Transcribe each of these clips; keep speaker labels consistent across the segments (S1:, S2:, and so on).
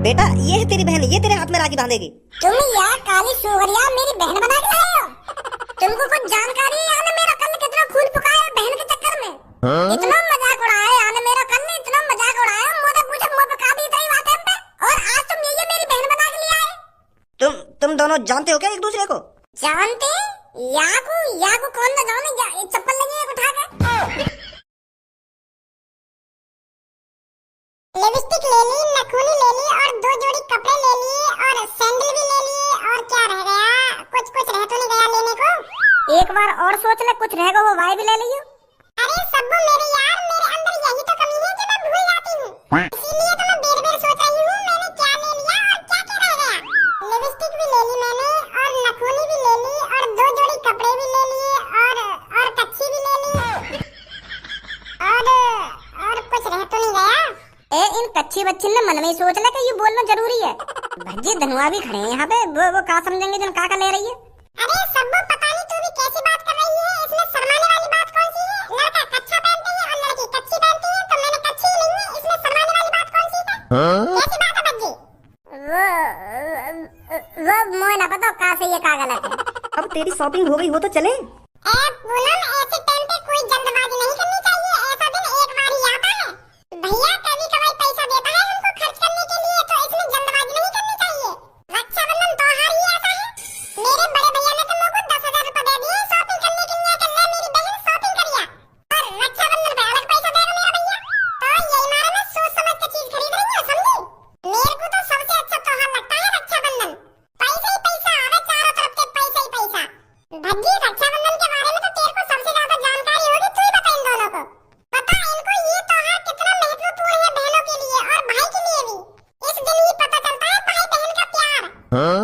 S1: बेटा ये है तेरी बहन, ये तेरे हाथ में राखी बांधेगी।
S2: तुम यार काली सुअरिया मेरी बहन बना के लाए हो। तुमको कुछ जानकारी है? यार मेरा कल कितना खून फुकाया बहन के चक्कर में। इतना मजाक उड़ाया यार मेरा कल ने, इतना मजाक उड़ाया। मुझे पूछा मुंह पे काटी इतनी बातें पे, और आज तुम ये मेरी बहन बना के लिए आए।
S1: तुम दोनों जानते हो क्या एक दूसरे को?
S2: जानते? याकू कौन ना जाने, चप्पल लगी है उठा के। लिपस्टिक ले ली, नखूनी ले ली, और 2 जोड़ी कपड़े ले लिए, और सैंडल भी ले लिए, और क्या रह गया? कुछ रह तो नहीं गया लेने को? एक बार और सोच ले, कुछ रहेगा वो वाई भी ले लियो। अरे सब्बू मेरे यार, मेरे अंदर यही तो कमी है कि मैं भूल जाती हूँ, इसीलिए तो मैं बेर-बेर सोच रही हूँ मैंने क्या ले लिया और क्या रह गया। लिपस्टिक भी ले ली मैंने, और नखूनी भी ले ली, और 2 जोड़ी कपड़े भी ले लिए, और कच्छी भी ले ली, और कुछ रह तो नहीं गया? इन कच्ची बच्ची ने मन में ही सोच ले कि ये बोलना जरूरी है। भज्जी धनुआ भी खड़े हैं यहाँ पे, वो का समझेंगे जन का ले रही है। अरे सब्बू पता नहीं तू भी कैसी बात कर रही है, इसमें शर्माने वाली बात कौन सी है? लड़का कच्चा पहनते हैं और लड़की कच्ची पहनती है, तो मैंने कच्ची ली है, इसमें शर्माने वाली बात कौन सी है? कैसी बात है भज्जी? वो मोए ना पता कहाँ से ये का गलत है।
S1: अब तेरी शॉपिंग हो गई हो तो चले।
S2: पूनम ऐसे टाइम पे कोई जल्दबाजी नहीं करनी चाहिए, ऐसा दिन एक बार ही आता है। भैया कभी कभार पैसा देता है हमको खर्च करने के लिए, तो इसमें जल्दबाजी नहीं करनी चाहिए। रक्षाबंधन त्योहार ही ऐसा है। मेरे बड़े भैया ने तो मुझको 10,000 रुपए दे दिए शॉपिंग करने के लिए, कि ले मेरी बहन शॉपिंग करिया, और रक्षाबंधन पे अलग पैसा देगा मेरा भैया। तो यही मारे में सोच समझ के चीज खरीद रही है, समझी? मेरे को तो सबसे अच्छा त्योहार लगता है रक्षाबंधन। पैसा ही पैसा आवे, चारों तरफ से पैसा ही पैसा। भज्जी रक्षाबंधन के बारे में तो तेरे को सबसे ज्यादा जानकारी होगी, तू ही बता इन दोनों को। पता इनको ये त्योहार कितना महत्वपूर्ण है बहनों के लिए और भाई के लिए भी। इस दिन ही पता चलता है भाई बहन का प्यार,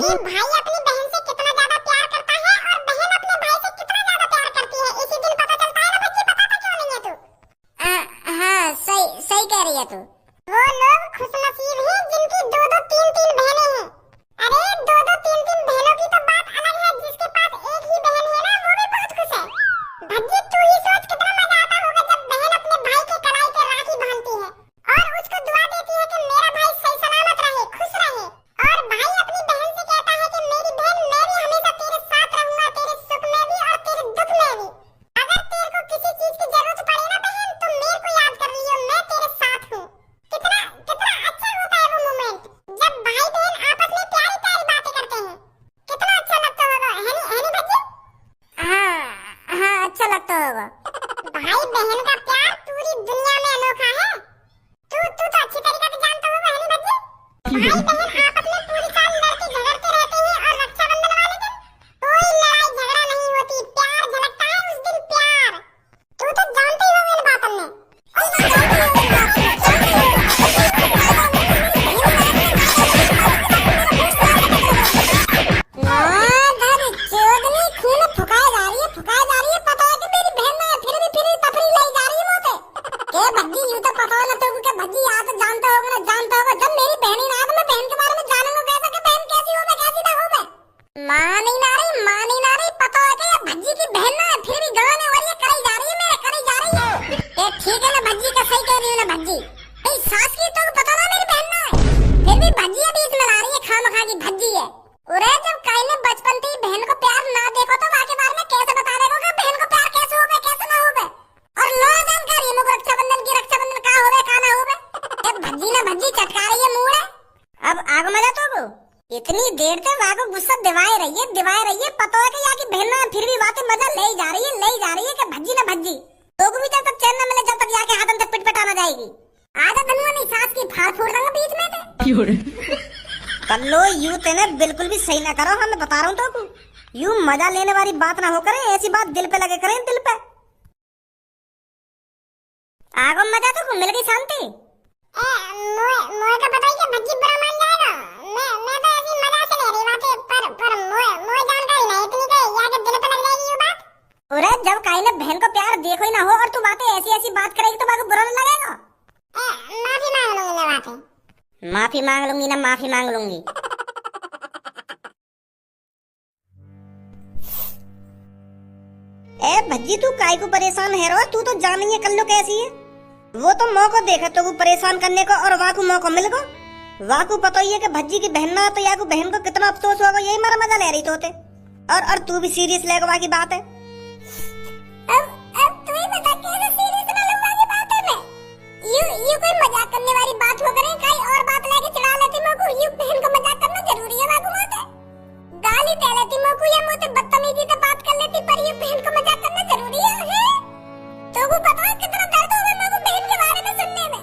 S2: कि भाई अपनी बहन से कितना ज्यादा प्यार करता है और बहन अपने भाई से कितना ज्यादा प्यार करती है। इसी दिन पता चलता है ना बच्ची, पता तो क्यों नहीं है तू? हाँ सही कह रही है तू। वो लोग खुशनसीब हैं जिनकी 2-2 3-3 बहनें हैं। अरे 2-2 3-3 बहनों की तो बात अलग है, जिसके पास एक ही बहन है ना वो भी बहुत खुश है। भज्जी तू ही सोच कितना मजा आता होगा जब बहन अपने भाई के कलाई पे राखी बांधती है और उसको दुआ देती है कि मेरा भाई सही सलामत रहे, खुश रहे, और भाई अपनी बहन से कहता है कि मेरी बहन मैं भी हमेशा तेरे साथ रहूंगा, तेरे सुख में भी और तेरे दुख में भी। अगर तेरे को किसी चीज की जरूरत पड़े ना बहन, तो मेरे को याद कर लियो, मैं तेरे साथ हूँ। कितना कितना अच्छा होता है वो मोमेंट जब भाई बहन आपस में प्यारी प्यारी बातें करते हैं। कितना अच्छा लगता होगा, है नहीं भज्जी? हाँ अच्छा लगता होगा। भाई बहन का प्यार पूरी दुनिया में अनोखा है। तू तो अच्छी तरीके से जानता होगा, है नहीं भज्जी? भाई बहन आपस में पूरी साल लड़ते झगड़ते रहते हैं, और रक्षाबंधन वाले दिन कोई लड़ाई झगड़ा नहीं होती, प्यार झलकता है उस दिन, प्यार। तू तो जानते ही होगा इन बातों में। इतनी देर तक वाको गुस्सा दिवाए रही है, पता है कि या की बहन फिर भी बातें मजा ले ही जा रही है कि भज्जी ना भज्जी तो को भी जब तक चैन न मिले, जब तक जाके हाथन तक पिटपटा ना जाएगी। आधा धनुआ नहीं सास की फाड़ फोड़ दूंगा बीच में से।
S1: कल्लो यू तेने बिल्कुल भी सही ना करो, मैं बता रहा हूँ तो यू मजा लेने वाली बात ना हो करे, ऐसी बात दिल पे लगे करें, दिल पे। आगो मजा तो मिल गई शांति। मोए का पता ही कि भज्जी बुरा मान जाएगा। मैं तो ऐसी मजा से ले रही बातें, पर मोए जानकारी नहीं इतनी कि या के दिल पे लग जाएगी ये बात। अरे जब काई ने बहन को प्यार देखो ही ना हो और तू बातें ऐसी बात करेगी तो बाको बुरा नहीं लगेगा। माफी मांग लूंगी ना बातें, माफी मांग लूंगी ना, माफी मांग लूंगी। ए भज्जी तू काई को परेशान है रो, तू तो जान ही है कल्लो कैसी है। वो तो मौका देखा तो वो परेशान करने को और वाकू मौका मिल गो।
S3: वाह को पता ही है कि भज्जी की बहन ना तो या को बहन को कितना अफसोस होगा, यही मारा मजा ले रही तो होते। और तू भी सीरियस लेगा की बात है।
S2: अब तू ही बता कैसे सीरियस ना लूंगा की बात है मैं। यू कोई मजाक करने वाली बात हो करे कहीं और बात लेके चढ़ा लेती मेरे यू बहन को मजाक करना जरूरी है बाबू माते। गाली दे लेती मेरे या मुझे बदतमीजी से बात कर लेती पर यू बहन को मजाक करना जरूरी है? तो वो पता है कितना दर्द होगा मेरे बहन के बारे में सुनने में।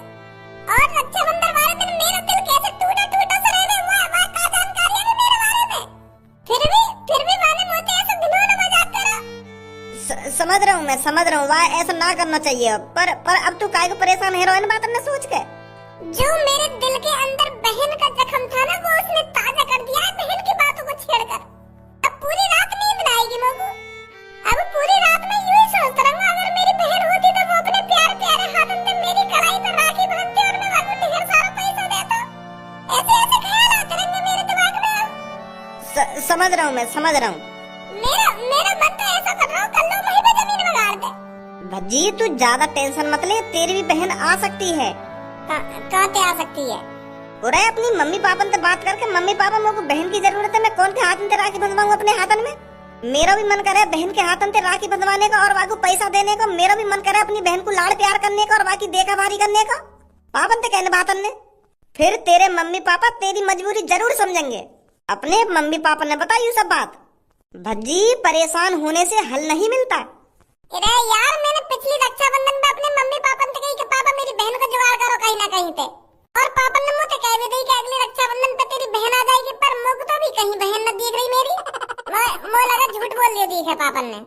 S2: और रक्षाबंधन वाले दिन मेरा दिल कैसे टूटा टूटा सा रह हुआ का जानकारी है मेरे बारे में। फिर भी मैंने मुझे ऐसा घिनौना मजाक करा।
S3: समझ रहा हूँ मैं, समझ रहा हूँ। वाह ऐसा ना करना चाहिए, पर अब तू काहे को परेशान है इन बात ने सोच के।
S2: जो मेरे दिल के अंदर बहन का जख्म था ना वो उसने ताजा कर दिया है बहन की बातों को छेड़कर। अब पूरी रात नींद न आएगी मुझको। अब पूरी रात में यूं ही सोचता रहूंगा अगर मेरी बहन होती तो वो अपने प्यारे प्यारे हाथों से मेरी कलाई पर राखी बांधती और मैं उसको ढेर सारा पैसा देता। ऐसे ऐसे ख्याल आते रहेंगे मेरे दिमाग में।
S3: समझ रहा हूँ मैं, समझ रहा हूँ।
S2: मेरा मन तो ऐसा कर रहा हूँ कल लो वहीं पे जमीन में गाड़ दे।
S3: भज्जी तू ज्यादा टेंशन मत ले, तेरी भी बहन आ सकती है।
S2: कहाँ पे आ सकती है?
S3: और अपनी मम्मी पापा से बात करके, मम्मी पापा मेरे को बहन की जरूरत है, मैं कौन के हाथ में राखी बंधवाऊं अपने हाथन में। मेरा भी मन करे बहन के हाथन से राखी बंधवाने का और वाकू पैसा देने का। मेरा भी मन करे अपनी बहन को लाड़ प्यार करने का और बाकी देखा भारी करने का। पापन से कहने बातन ने फिर तेरे मम्मी पापा तेरी मजबूरी जरूर समझेंगे। अपने मम्मी पापा ने बताई सब बात। भज्जी परेशान होने से हल नहीं मिलता।
S2: अरे यार मैंने पिछली रक्षाबंधन में अपने मम्मी पापा से कही कि पापा मेरी बहन को जुगाड़ करो कहीं ना कहीं पे। और पापा ने मुझे कह भी दी कि अगली रक्षाबंधन पे तेरी बहन आ जाएगी, पर मुझे तो भी कहीं बहन न दिख रही मेरी। मुझे लगा झूठ बोल दिया दी है पापा ने।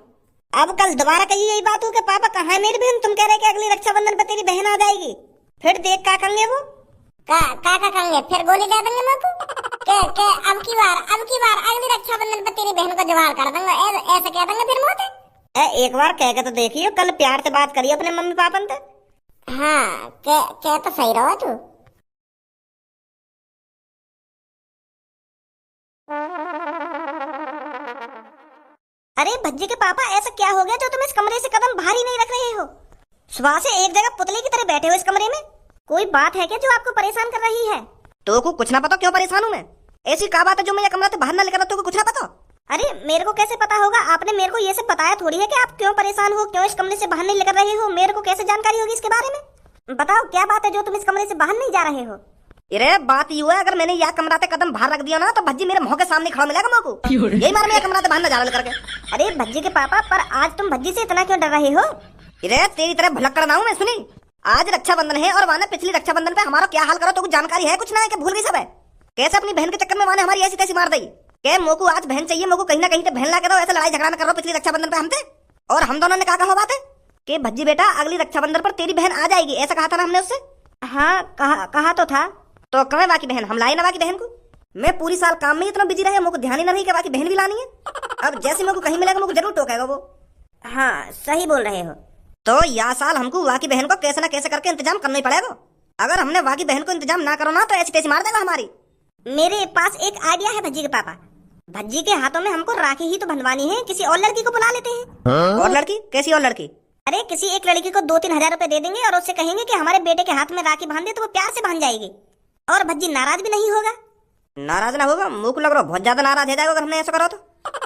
S3: अब कल दोबारा कही यही बात हो कि पापा कहाँ है मेरी बहन, तुम कह रहे कि अगली रक्षाबंधन पे तेरी बहन आ जाएगी। फिर देख क्या करेंगे वो।
S2: का करेंगे फिर गोली दे देंगे मेरे को के अब की बार अगली रक्षाबंधन पे तेरी बहन को जुगाड़ कर देंगे ऐसे कह देंगे फिर मुझे।
S3: एक बार कह के तो देखियो, कल प्यार से बात करिए अपने मम्मी पापा से।
S2: हाँ कह तो सही रहो तू।
S3: अरे भज्जी के पापा ऐसा क्या हो गया जो तुम इस कमरे से कदम भारी नहीं रख रहे हो? सुबह से एक जगह पुतले की तरह बैठे हो इस कमरे में। कोई बात है क्या जो आपको परेशान कर रही है? तो को कुछ ना पता क्यों परेशान हूँ मैं? ऐसी क्या बात है जो मैं ये कमरा से बाहर ना लेकर तो कुछ ना पता? अरे मेरे को कैसे पता होगा? आपने मेरे को ये सब बताया थोड़ी है कि आप क्यों परेशान हो, क्यों इस कमरे से बाहर नहीं लेकर रहे हो। मेरे को कैसे जानकारी होगी इसके बारे में? बताओ क्या बात है जो तुम इस कमरे से बाहर नहीं जा रहे हो? अरे बात ये है, अगर मैंने यह कमरा से कदम बाहर रख दिया ना तो भज्जी मेरे मुंह के सामने खड़ा मिलेगा मेरे को। यही मार मैं कमरा से बाहर ना जा करके। अरे भज्जी के पापा, पर आज तुम भज्जी से इतना क्यों डर रहे हो? अरे तेरी तरह भुलक्कड़ ना हूं मैं। सुनी, आज रक्षाबंधन है और वाने पिछली रक्षाबंधन पे हमारा क्या हाल करो तो कुछ जानकारी है कुछ ना है कि भूल गई सब है? कैसे अपनी बहन के चक्कर में वाने हमारी ऐसी तैसी मार दी के मोको आज बहन चाहिए, मोको कहीं ना कहीं से बहन ला के दो। ऐसे लड़ाई झगड़ा में कर रहा पिछली रक्षाबंधन पे हमसे। और हम दोनों ने कहा हुआ बात है कि भज्जी बेटा अगली रक्षाबंधन पर तेरी बहन आ जाएगी, ऐसा कहा था ना हमने उससे। हाँ कहा तो था। तो कहे बाकी बहन हम लाए ना बाकी बहन को। मैं पूरी साल काम में इतना बिजी रहे, मुझको ध्यान ही ना रही कि बाकी बहन भी लानी है। अब जैसे मेरे को कहीं मिलेगा मुझको जरूर टोकेगा वो। हाँ सही बोल रहे हो। तो यह साल हमको वाकी बहन को कैसे ना कैसे करके इंतजाम करना ही पड़ेगा। अगर हमने वाकी बहन को इंतजाम ना करो ना तो ऐसी तैसी मार देगा हमारी। मेरे पास एक आइडिया है भज्जी के पापा। भज्जी के हाथों में हमको राखी ही तो बंधवानी है, किसी और लड़की को बुला लेते हैं। और लड़की? कैसी और लड़की? अरे किसी एक लड़की को 2-3 हजार रुपए दे देंगे और उससे कहेंगे कि हमारे बेटे के हाथ में राखी बांध दे, तो वो प्यार से बांध जाएगी और भज्जी नाराज भी नहीं होगा। नाराज ना होगा? मुंह को लग रहा बहुत ज्यादा नाराज हो जाएगा अगर हमने ऐसा करा तो।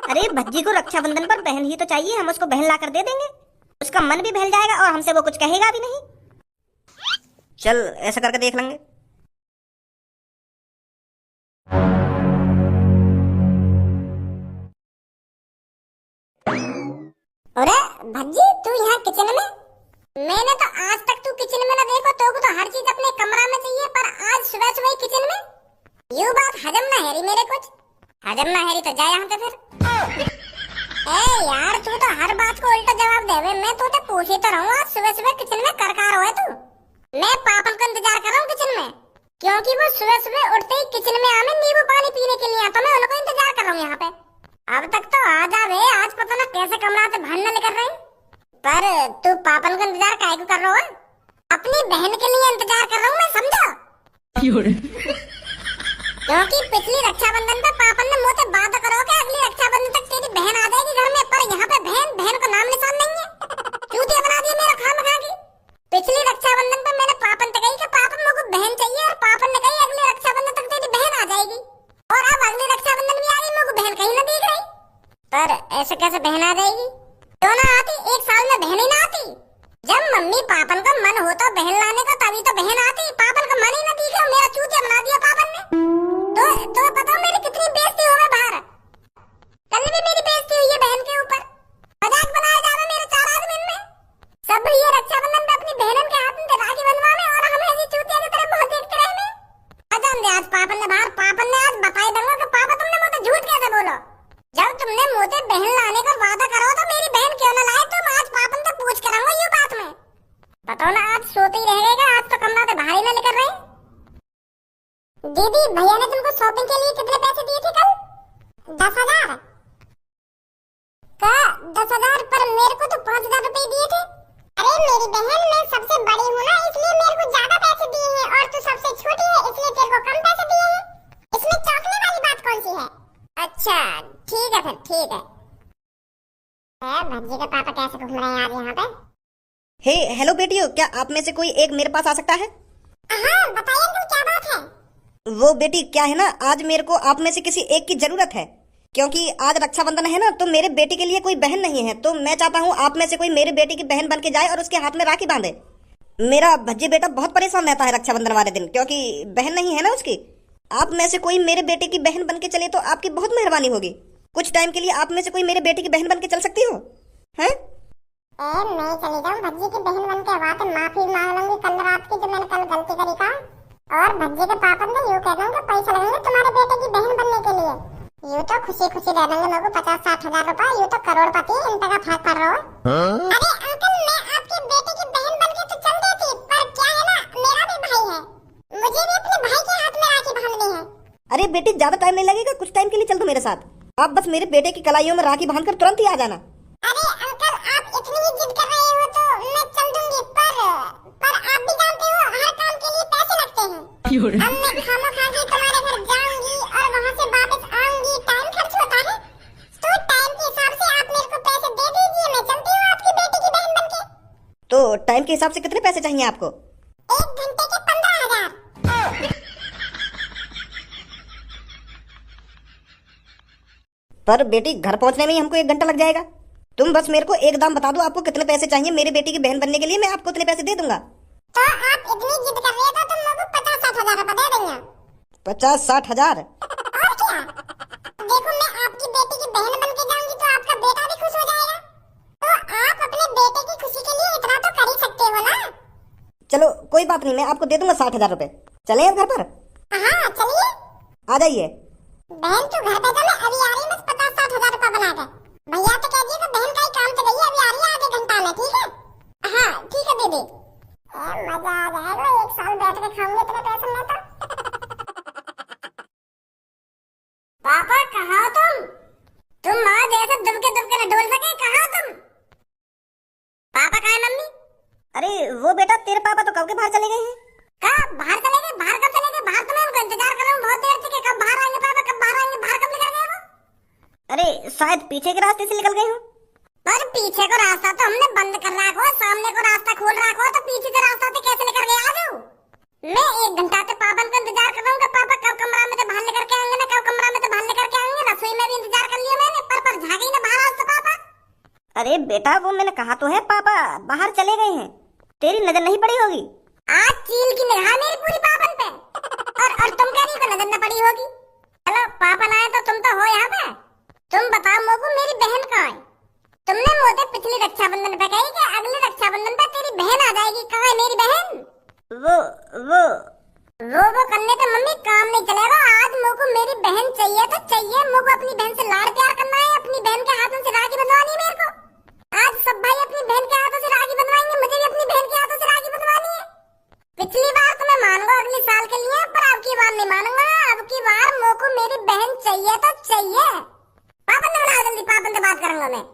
S3: अरे भज्जी को रक्षाबंधन पर बहन ही तो चाहिए, हम उसको बहन ला कर दे देंगे। उसका मन भी बहल जाएगा और हमसे वो कुछ कहेगा भी नहीं। चल ऐसा करके देख लेंगे।
S2: अरे भज्जी तू यहाँ किचन में? मैंने तो आज तक तू किचन में ना देखो, तो हर चीज अपने कमरा में चाहिए, पर आज सुबह सुबह किचन में। यू बात हजम ना हेरी मेरे कुछ। हजम ना हेरी तो जा यहाँ से फिर। ए यार तू तो हर बात को उल्टा जवाब देवे। मैं तो पूछी तो रहूँ आज सुबह सुबह किचन में करकार हो तू। मैं पापा का इंतजार कर रहा हूँ किचन में, क्योंकि वो सुबह सुबह उठते ही किचन में आवे नींबू पानी पीने के लिए, तो मैं उनको इंतजार कर रहा हूँ यहाँ पे। अब तक तो आ जावे, आज पता ना कैसे कमरा से बाहर न लेकर रही। पर तू पापन का इंतजार काहे को कर रहा है? अपनी बहन के लिए इंतजार कर रहा हूँ मैं, समझो? क्योंकि पिछली रक्षाबंधन पे पापन ने मुझसे बात करो कि अगली रक्षाबंधन तक तेरी बहन आ जाएगी घर में, पर यहाँ पे बहन को नाम निशान नहीं है। चूतिया बना दिया मेरा खामखा की। पिछली रक्षाबंधन पे मैंने पापन से कही कि पापन मुझको बहन चाहिए, और पापन ने कही अगली रक्षाबंधन तक
S1: कैसे कैसे बहन आ जाएगी? क्यों ना आती? एक साल में बहन ही ना आती। जब मम्मी पापन का मन होता बहन लाने का तभी तो बहन आती। पापन का मन ही ना दिखा, मेरा चूतिया बना दिया पापन ने। तो बताओ मेरी कितनी बेइज्जती हो गई बाहर। कल भी मेरी बेइज्जती हुई है बहन के ऊपर। मजाक बनाया जा रहा मेरे 4 आदमी में। सब ये रक्षाबंधन पे अपनी बहनों के हाथ में राखी बंधवाने और हम ऐसी चूतिया की तरह मुंह देखते रहे। आज पापन ने आज बताई दूंगा कि पापा तुमने मुझे झूठ कैसे बोलो। जब तुमने मुझे बहन लाने का वादा करो तो मेरी बहन क्यों न लाए तुम? आज पापन से पूछ कर आऊंगा ये बात में। बताओ ना, आज सोते ही रह गएगा? आज तो कमरा से बाहर ही ना निकल रहे। दीदी भैया ने तुमको शॉपिंग के लिए कितने पैसे दिए थे कल? 10,000 का 10,000 पर मेरे को तो 5,000 रुपए दिए थे। अरे मेरी बहन, मैं सबसे बड़ी हूँ ना, इसलिए मेरे को ज्यादा पैसे दिए हैं और तू सबसे छोटी है इसलिए तेरे को कम पैसे दिए हैं। इसमें चौंकने वाली बात कौन सी है? अच्छा ठीक है फिर, ठीक है। भज्जी के पापा कैसे घूम रहे हैं यार यहाँ पे?
S3: हे हेलो बेटियों, क्या आप में से कोई एक मेरे पास आ सकता है?
S1: हाँ बताइए अंकल, क्या बात है?
S3: वो बेटी क्या है ना, आज मेरे को आप में से किसी एक की जरूरत है, क्योंकि आज रक्षाबंधन है ना, तो मेरे बेटे के लिए कोई बहन नहीं है, तो मैं चाहता हूँ आप में से कोई मेरे बेटे की बहन बन के जाए और उसके हाथ में राखी बांधे। मेरा भज्जी बेटा बहुत परेशान रहता है रक्षाबंधन वाले दिन, क्योंकि बहन नहीं है ना उसकी। आप में से कोई मेरे बेटे की बहन बन के चले तो आपकी बहुत मेहरबानी होगी। कुछ टाइम के लिए आप में से कोई मेरे बेटे की बहन बन के चल सकती हो? हैं?
S1: मैं चली जाऊँ भज्जी की बहन बन के, वहाँ पे माफी मांग लूंगी कल रात की जो मैंने कल गलती करी था। और भज्जी के पापा ने यूँ कह दूंगा पैसा लगेंगे तुम्हारे बेटे की बहन बनने के लिए। यूँ तो खुशी खुशी दे देंगे मेरे को 50-60 हजार रुपए। यूँ तो करोड़पति इन का फर्क पड़ रहा हो। अरे अंकल, मैं आपके बेटे की बहन बन के तो चल देती, पर क्या है ना, मेरा भी भाई है, मुझे भी अपने भाई के हाथ में राखी बांधनी है।
S3: अरे बेटी, ज्यादा टाइम नहीं लगेगा, कुछ टाइम के लिए चल दो मेरे साथ। आप बस मेरे बेटे की कलाइयों में राखी बांधकर तुरंत ही आ जाना।
S1: अरे अंकल, आप इतनी ही जिद कर रहे हो तो मैं चल दूंगी, पर आप भी जानते हो हर काम के लिए पैसे लगते हैं। अब मैं खामोखाजी तुम्हारे घर जाऊंगी और वहाँ से वापस आऊंगी, टाइम खर्च होता है। तो टाइम के हिसाब से आप मेरे को पैसे दे दीजिए, मैं चलती हूँ आपकी बेटी की बहन बनके।
S3: तो टाइम के हिसाब से कितने पैसे चाहिए आपको?
S1: 1 घंटे के 15,000।
S3: पर बेटी, घर पहुंचने में ही हमको 1 घंटा लग जाएगा। तुम बस मेरे को एक दाम बता दो, आपको कितने पैसे चाहिए मेरे बेटी की बहन बनने के लिए, मैं आपको उतने पैसे दे दूंगा।
S1: तो आप इतनी जिद कर रहे हो तो तुम लोगों को 50-60 हजार रुपए दे देंगे।
S3: 50-60 हजार?
S1: और क्या? देखो, मैं आपकी बेटी की बहन बन के जाऊंगी तो आपका बेटा भी खुश हो जाएगा। तो आप अपने बेटे की खुशी के लिए इतना तो कर ही सकते हो ना।
S3: चलो कोई बात नहीं, मैं आपको दे दूंगा 60 हजार रुपए। चले घर पर?
S1: हाँ चलिए।
S3: आ जाइए।
S1: बहन तू घर पे जा, मैं अभी आ रही हूँ, बस 50-60 हजार रुपए बना के। भैया तो कह दिए कि बहन का ही काम तो गई है, अभी आ रही है आधे घंटा में, ठीक है? हाँ ठीक है दीदी। मजा आ जाएगा, 1 साल बैठ के खाऊंगे इतने पैसे में तो। पापा कहाँ हो तुम माँ जैसे दुबके न डोल सके, कहाँ हो तुम? पापा कहाँ है मम्मी?
S3: अरे वो बेटा, तेरे पापा तो कब के बाहर चले गए हैं।
S1: कब बाहर चले गए? बाहर कब चले गए? बाहर तो मैं उनका इंतजार कर रहा हूँ बहुत देर से कि कब बाहर आएंगे पापा, कब बाहर आएंगे। बाहर कब निकल गए वो?
S3: अरे शायद पीछे के रास्ते से निकल गए हो।
S1: पर पीछे को रास्ता तो हमने बंद कर रखा है, सामने को रास्ता खोल रखा है, तो पीछे से रास्ता से कैसे निकल गए? आ जाओ। मैं 1 घंटा से पापा का इंतजार कर रहा हूँ कि पापा कब कमरा में से बाहर लेकर के आएंगे ना, कब कमरा में से बाहर लेकर के आएंगे। रसोई में भी इंतजार कर लिया मैंने, पर झांकी ना बाहर आज तो पापा।
S3: अरे बेटा, वो मैंने कहा तो है पापा बाहर चले गए हैं, तेरी नजर नहीं पड़ी होगी।
S1: आज चील की निगाह मेरी पूरी पापन पे, और तुम कह रही हो नजर न पड़ी होगी। हेलो पापा आए तो तुम तो हो यहाँ पे। तुम बताओ मोगू, मेरी बहन कहाँ है? तुमने मुझे पिछली रक्षाबंधन पे कही कि अगले रक्षाबंधन पे तेरी बहन आ जाएगी, कहाँ है मेरी बहन? वो करने पे मम्मी काम नहीं चलेगा। आज मुझको मेरी बहन चाहिए तो चाहिए, मुझको अपनी बहन से लाड़ प्यार करना है, अपनी बहन के हाथों से राखी बंधवानी है मेरे को। आज सब भाई अपनी बहन के हाथों से राखी बंधवाएंगे, मुझे भी अपनी बहन के हाथों से राखी बंधवानी है। पिछली बार तो मैं मानूंगा अगले साल के लिए, पर अब की बार नहीं मानूंगा। अब की बार मुझको मेरी बहन चाहिए तो चाहिए। पापा ने बुलाया, जल्दी पापा से बात करूंगा मैं।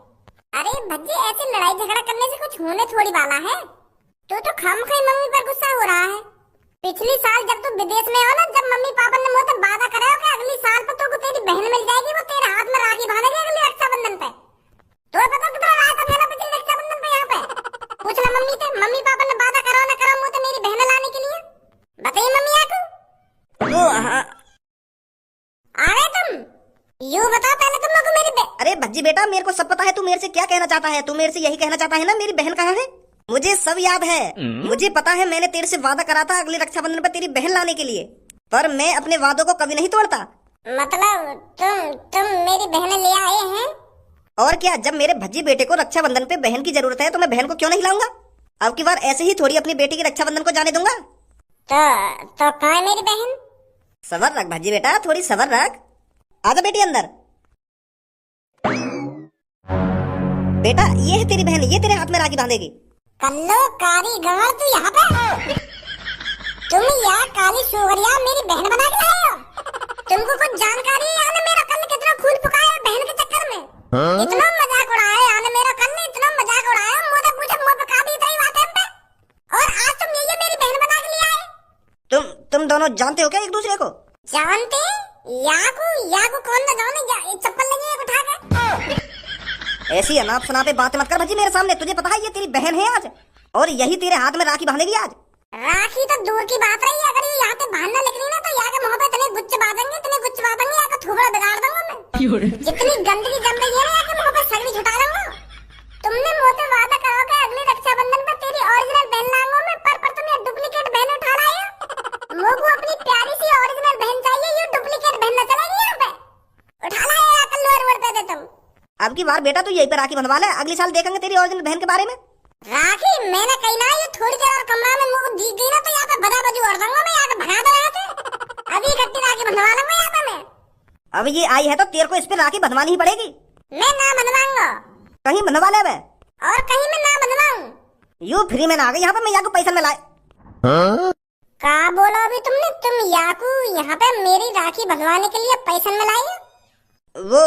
S1: अरे भज्जी, ऐसे लड़ाई झगड़ा करने से कुछ होने थोड़ी वाला है। तो खामखई मम्मी पर गुस्सा हो रहा है। पिछली साल जब तू विदेश में हो ना, जब मम्मी पापा ने मुझसे वादा करा कि अगली साल पर तुमको तेरी बहन मिल जाएगी, वो तेरे हाथ में राखी बांधेगी अगले रक्षाबंधन पे। तो पता कितना रात था पिछले रक्षाबंधन पे यहाँ पे? पूछ ला मम्मी से, मम्मी पापा ने वादा करा ना करा मुझसे मेरी बहन लाने के लिए? बताइए मम्मी आपको। आ गए तुम? यूँ बताओ पहले तुम लोग मेरी
S3: अरे भज्जी बेटा, मेरे को सब पता है तू मेरे से क्या कहना चाहता है। तू मेरे से यही कहना चाहता है ना मेरी बहन कहाँ है। मुझे सब याद है। मुझे पता है मैंने तेरे से वादा करा था अगले रक्षाबंधन पर तेरी बहन लाने के लिए, पर मैं अपने वादों को कभी नहीं तोड़ता।
S2: मतलब तुम मेरी बहन ले आए हैं?
S3: और क्या, जब मेरे भज्जी बेटे को रक्षाबंधन पे बहन की जरूरत है तो मैं बहन को क्यों नहीं लाऊंगा। अब की बार ऐसे ही थोड़ी अपनी बेटी की रक्षाबंधन को जाने दूंगा।
S2: तो कहाँ है मेरी बहन?
S3: सबर रख भज्जी बेटा, थोड़ी सबर रख। आजा बेटी अंदर। बेटा ये है तेरी बहन, ये तेरे हाथ में राखी बांधेगी।
S2: कल्लो कारीगर, तू यहाँ पे? तुम यहाँ काली सुअरिया मेरी बहन बना के लाए हो? तुमको कुछ जानकारी है यानी मेरा कल कितना खून फुकाया बहन के चक्कर में? इतना मजाक उड़ाया यानी मेरा कल ने इतना मजाक उड़ाया, मुझे पूछे मुंह पे का दी इतनी बात है हम पे? और आज तुम ये मेरी बहन बना के ले आए?
S3: तुम दोनों जानते हो क्या एक दूसरे को?
S2: जानते? याकू कौन ना जाने, चप्पल लगी है उठा के।
S3: ऐसी अनाप शनापे बातें मत कर भज्जी मेरे सामने। तुझे पता है ये तेरी बहन है आज, और यही तेरे हाथ में राखी बांधेगी आज।
S2: राखी तो दूर की बात रही, अगर ये यहाँ पे बांधना निकली ना तो यहाँ के मुंह पे इतने गुच्छ बांधेंगे यहाँ का थूबड़ा बिगाड़ दूंगा मैं। जितनी गंदगी जम रही है ना यहाँ के मुंह पे सगड़ी छुटा दूंगा। तुमने मुंह पे वादा करो कि अगले रक्षाबंधन पर तेरी ओरिजिनल बहन लाऊंगा मैं, पर तुम ये डुप्लीकेट बहन उठा लाए हो। मुझको अपनी प्यारी सी ओरिजिनल बहन चाहिए, ये डुप्लीकेट बहन न चलेगी यहाँ पे। उठा लाए अकल रोड पे दे तुम।
S3: अब की बार बेटा तू यही पे राखी बंधवा ले, अगले साल देखेंगे तेरी ओरिजिनल बहन के बारे में।
S2: राखी मैंने कही ना, ये थोड़ी देर और कमरा में मुझे दी गई ना तो यहाँ पे बदा बजू उड़ दूंगा मैं, यहाँ पे भगा दो यहाँ से। अभी इकट्ठी राखी बंधवा लूंगा यहाँ पे मैं।
S3: अब ये आई है तो तेरे को इस पे राखी बंधवानी ही पड़ेगी।
S2: मैं ना बंधवाऊंगा।
S3: कहीं बंधवा ले।
S2: और कहीं मैं ना बंधवाऊं।
S3: यू फ्री में ना आ गई यहाँ पे, मैं याकू पैसा में लाए।
S2: का बोला अभी तुमने? तुम याकू यहाँ पे मेरी राखी बंधवाने के लिए पैसा में लाई?
S3: वो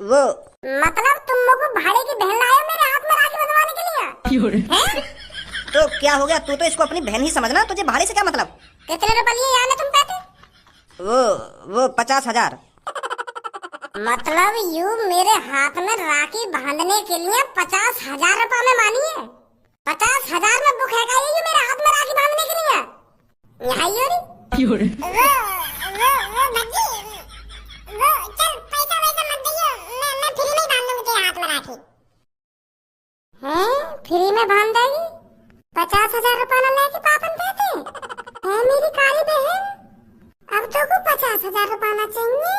S2: मतलब तुम मुझको भाड़े की बहन लाए मेरे हाथ में राखी बंधवाने के लिए?
S3: तो क्या हो गया, तू तो इसको अपनी बहन ही समझना, तुझे भाड़े से क्या मतलब।
S2: कितने रुपए लिए यानी तुम पैसे?
S3: वो 50,000।
S2: मतलब यू मेरे हाथ में राखी बांधने के लिए 50,000 रुपए में मानी है? 50,000 में बुक है क्या ये मेरे हाथ में राखी बांधने के लिए? यहाँ ही हो रही?
S1: वो भज्जी, वो चल पैसा वैसा मत दियो, मैं फ्री में बांध दूंगी तेरे हाथ में राखी।
S2: हैं? फ्री में बांध देगी? 50,000 रुपए न लेके पापन देते है मेरी काली बहन। अब तो को 50,000 रुपए चाहिए।